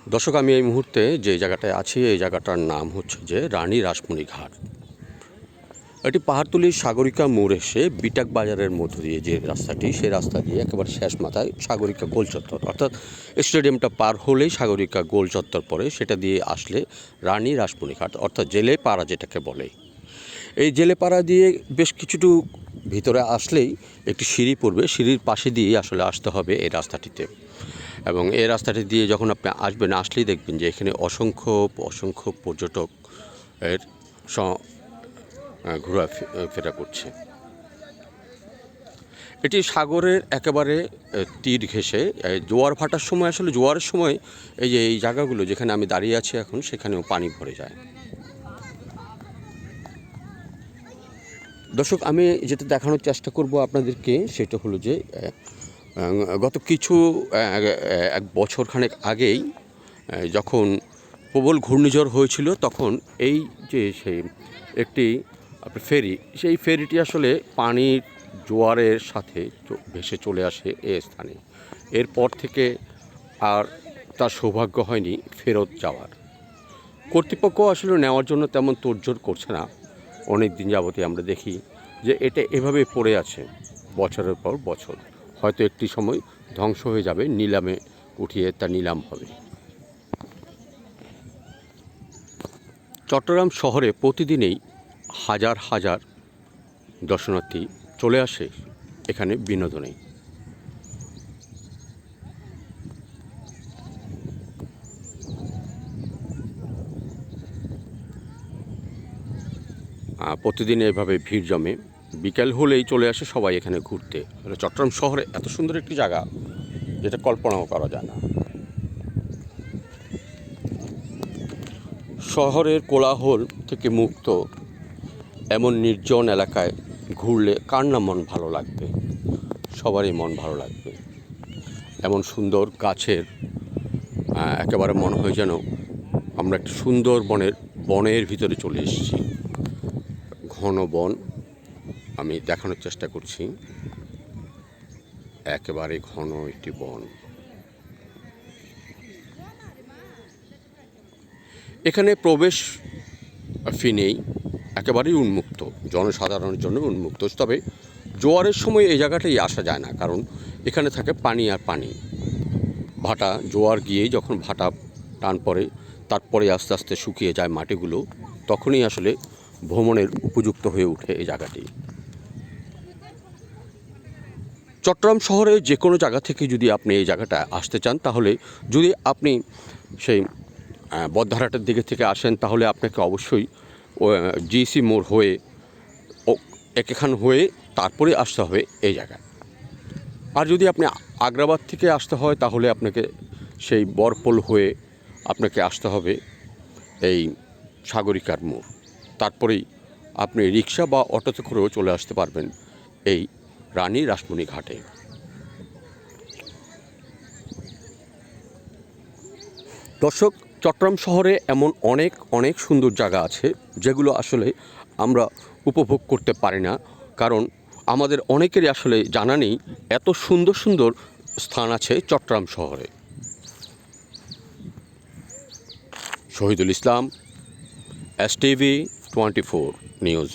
দর্শক, আমি এই মুহূর্তে যে জায়গাটায় আছি এই জায়গাটার নাম হচ্ছে যে রানী রাসমণি ঘাট। এটি পাহাড়তলির সাগরিকা মোড় এসে বিটাক বাজারের মধ্য দিয়ে যে রাস্তাটি, সেই রাস্তা দিয়ে একেবারে শেষ মাথায় সাগরিকা গোল চত্বর, অর্থাৎ স্টেডিয়ামটা পার হলেই সাগরিকা গোল চত্বর পড়ে। সেটা দিয়ে আসলে রানী রাসমণি ঘাট, অর্থাৎ জেলে পাড়া যেটাকে বলে। এই জেলে পাড়া দিয়ে বেশ কিছুটু ভিতরে আসলেই একটি সিঁড়ি পড়বে, সিঁড়ির পাশে দিয়ে আসলে আসতে হবে এই রাস্তাটিতে। এবং এই রাস্তাটি দিয়ে যখন আপনি আসবেন, আসলেই দেখবেন যে এখানে অসংখ্য পর্যটক এর ঘোরাফেরা করছে। এটি সাগরের একেবারে তীর ঘেঁষে জোয়ার ভাটার সময়, আসলে জোয়ারের সময় এই যে এই জায়গাগুলো যেখানে আমি দাঁড়িয়ে আছি এখন, সেখানেও পানি ভরে যায়। দর্শক, আমি যেটা দেখানোর চেষ্টা করব আপনাদেরকে সেটা হলো যে গত এক বছর খানেক আগেই যখন প্রবল ঘূর্ণিঝড় হয়েছিল, তখন এই যে সেই একটি ফেরি, সেই ফেরিটি আসলে পানির জোয়ারের সাথে ভেসে চলে আসে এ স্থানে। এরপর থেকে আর তার সৌভাগ্য হয়নি ফেরত যাওয়ার। কর্তৃপক্ষ আসলে নেওয়ার জন্য তেমন তোড়জোড় করছে না। অনেক দিন যাবতীয় আমরা দেখি যে এটা এভাবে পড়ে আছে বছরের পর বছর। হয়তো একটি সময় ধ্বংস হয়ে যাবে, নিলামে উঠিয়ে তা নিলাম হবে। চট্টগ্রাম শহরে প্রতিদিনই হাজার হাজার দর্শনার্থী চলে আসে এখানে বিনোদনে। প্রতিদিন এভাবে ভিড় জমে, বিকেল হলেই চলে আসে সবাই এখানে ঘুরতে। চট্টগ্রাম শহরে এত সুন্দর একটি জায়গা যেটা কল্পনাও করা যায় না। শহরের কোলাহল থেকে মুক্ত এমন নির্জন এলাকায় ঘুরলে কার না মন ভালো লাগবে? সবারই মন ভালো লাগবে। এমন সুন্দর গাছের একেবারে মনে হয় যেন আমরা একটি সুন্দর বনের ভিতরে চলে এসেছি। ঘন বন, আমি দেখানোর চেষ্টা করছি, একেবারে ঘন একটি বন। এখানে প্রবেশ ফি নেই, একেবারেই উন্মুক্ত, জনসাধারণের জন্য উন্মুক্ত। তবে জোয়ারের সময় এই জায়গাটাই আসা যায় না, কারণ এখানে থাকে পানি আর পানি। ভাটা, জোয়ার গিয়ে যখন ভাটা টান পড়ে, তারপরে আস্তে আস্তে শুকিয়ে যায় মাটিগুলো, তখনই আসলে ভ্রমণের উপযুক্ত হয়ে ওঠে এই জায়গাটি। চট্টগ্রাম শহরে যে কোনো জায়গা থেকে যদি আপনি এই জায়গাটা আসতে চান, তাহলে যদি আপনি সেই বদ্ধহারাটের দিকে থেকে আসেন, তাহলে আপনাকে অবশ্যই জিসি মোড় হয়ে একেখান হয়ে তারপরে আসতে হবে এই জায়গায়। আর যদি আপনি আগ্রাবাদ থেকে আসতে হয়, তাহলে আপনাকে সেই বরপোল হয়ে আপনাকে আসতে হবে এই সাগরিকার মোড়। তারপরেই আপনি রিক্সা বা অটোতে করেও চলে আসতে পারবেন এই রানী রাসমণি ঘাটে। দর্শক, চট্টগ্রাম শহরে এমন অনেক সুন্দর জায়গা আছে যেগুলো আসলে আমরা উপভোগ করতে পারি না, কারণ আমাদের অনেকেরই আসলে জানা নেই এত সুন্দর স্থান আছে চট্টগ্রাম শহরে। Shahidul Islam, STV 24 news.